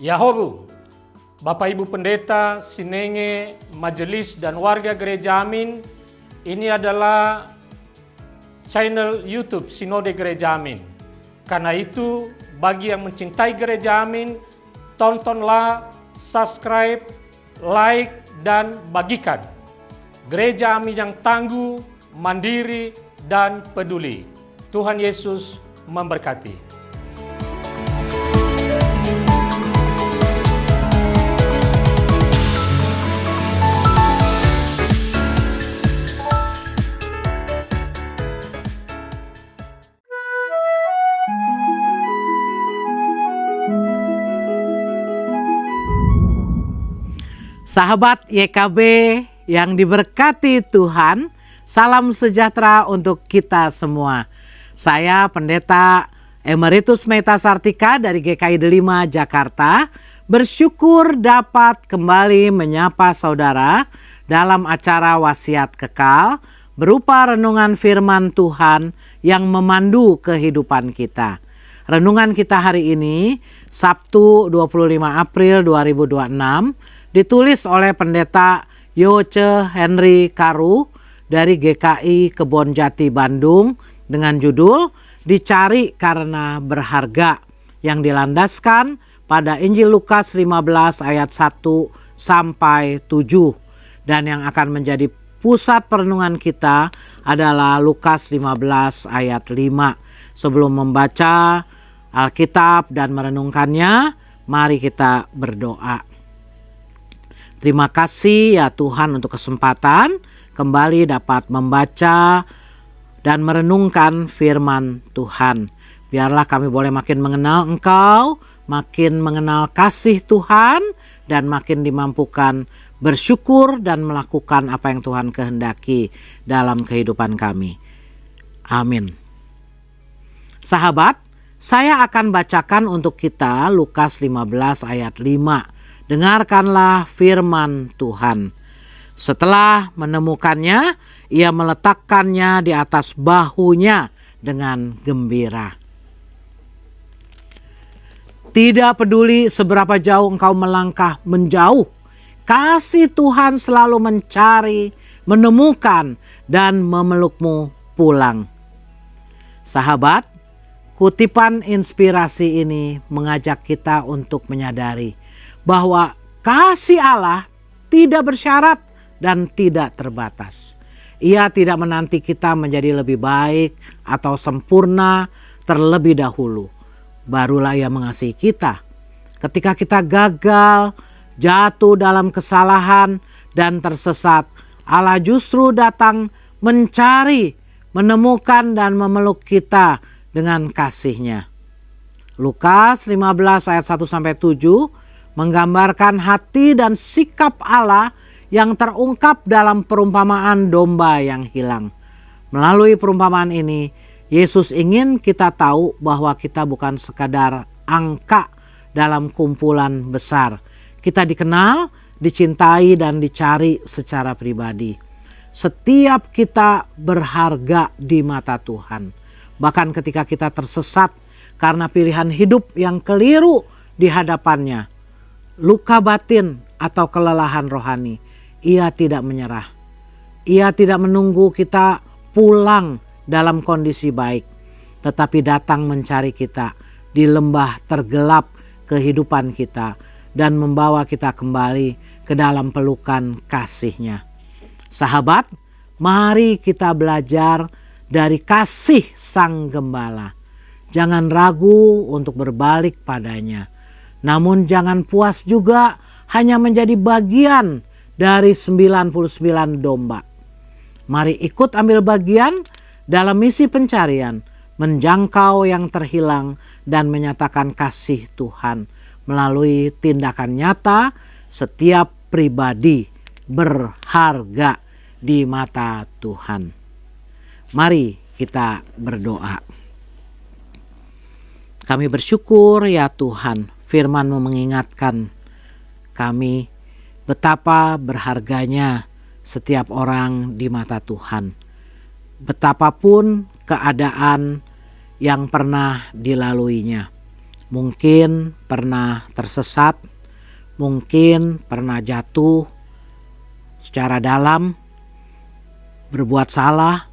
Yahobu, Bapak Ibu Pendeta, Sinenge, Majelis dan warga Gereja Amin, ini adalah channel YouTube Sinode Gereja Amin. Karena itu, bagi yang mencintai Gereja Amin, tontonlah, subscribe, like, dan bagikan. Gereja Amin yang tangguh, mandiri, dan peduli. Tuhan Yesus memberkati. Sahabat YKB yang diberkati Tuhan, salam sejahtera untuk kita semua. Saya Pendeta Emeritus Meta Sartika dari GKI Delima Jakarta, bersyukur dapat kembali menyapa saudara dalam acara Wasiat Kekal berupa renungan firman Tuhan yang memandu kehidupan kita. Renungan kita hari ini, Sabtu 25 April 2026, ditulis oleh Pendeta Yoce Henry Karu dari GKI Kebonjati Bandung dengan judul Dicari Karena Berharga, yang dilandaskan pada Injil Lukas 15 ayat 1 sampai 7. Dan yang akan menjadi pusat perenungan kita adalah Lukas 15 ayat 5. Sebelum membaca Alkitab dan merenungkannya, mari kita berdoa. Terima kasih ya Tuhan untuk kesempatan kembali dapat membaca dan merenungkan firman Tuhan. Biarlah kami boleh makin mengenal Engkau, makin mengenal kasih Tuhan, dan makin dimampukan bersyukur dan melakukan apa yang Tuhan kehendaki dalam kehidupan kami. Amin. Sahabat, saya akan bacakan untuk kita Lukas 15 ayat 5. Dengarkanlah firman Tuhan. Setelah menemukannya, ia meletakkannya di atas bahunya dengan gembira. Tidak peduli seberapa jauh engkau melangkah menjauh, kasih Tuhan selalu mencari, menemukan, dan memelukmu pulang. Sahabat, kutipan inspirasi ini mengajak kita untuk menyadari bahwa kasih Allah tidak bersyarat dan tidak terbatas. Ia tidak menanti kita menjadi lebih baik atau sempurna terlebih dahulu. Barulah Ia mengasihi kita. Ketika kita gagal, jatuh dalam kesalahan, dan tersesat, Allah justru datang mencari, menemukan, dan memeluk kita dengan kasih-Nya. Lukas 15 ayat 1-7 menggambarkan hati dan sikap Allah yang terungkap dalam perumpamaan domba yang hilang. Melalui perumpamaan ini, Yesus ingin kita tahu bahwa kita bukan sekadar angka dalam kumpulan besar. Kita dikenal, dicintai, dan dicari secara pribadi. Setiap kita berharga di mata Tuhan. Bahkan ketika kita tersesat karena pilihan hidup yang keliru di hadapannya, luka batin atau kelelahan rohani, Ia tidak menyerah. Ia tidak menunggu kita pulang dalam kondisi baik, tetapi datang mencari kita di lembah tergelap kehidupan kita dan membawa kita kembali ke dalam pelukan kasih-Nya. Sahabat, mari kita belajar dari kasih Sang Gembala. Jangan ragu untuk berbalik padanya. Namun jangan puas juga hanya menjadi bagian dari 99 domba. Mari ikut ambil bagian dalam misi pencarian, menjangkau yang terhilang dan menyatakan kasih Tuhan melalui tindakan nyata. Setiap pribadi berharga di mata Tuhan. Mari kita berdoa. Kami bersyukur ya Tuhan, firman-Mu mengingatkan kami betapa berharganya setiap orang di mata Tuhan. Betapapun keadaan yang pernah dilaluinya. Mungkin pernah tersesat, mungkin pernah jatuh secara dalam, berbuat salah,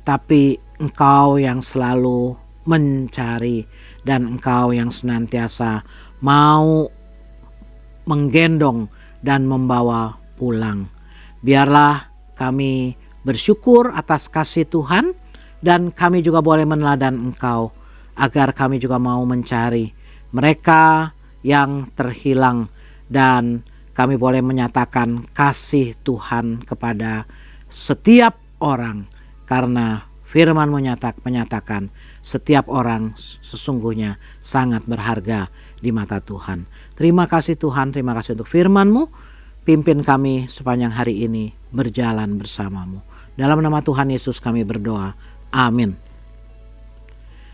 tapi Engkau yang selalu mencari dan Engkau yang senantiasa mau menggendong dan membawa pulang. Biarlah kami bersyukur atas kasih Tuhan dan kami juga boleh meneladani Engkau agar kami juga mau mencari mereka yang terhilang dan kami boleh menyatakan kasih Tuhan kepada setiap orang karena firman menyatakan setiap orang sesungguhnya sangat berharga di mata Tuhan. Terima kasih Tuhan, terima kasih untuk firman-Mu. Pimpin kami sepanjang hari ini berjalan bersama-Mu. Dalam nama Tuhan Yesus kami berdoa. Amin.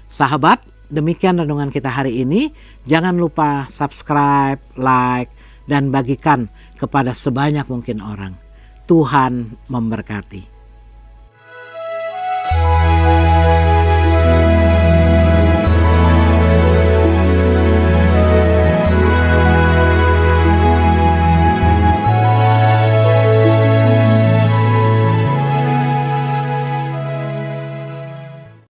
Sahabat, demikian renungan kita hari ini. Jangan lupa subscribe, like, dan bagikan kepada sebanyak mungkin orang. Tuhan memberkati.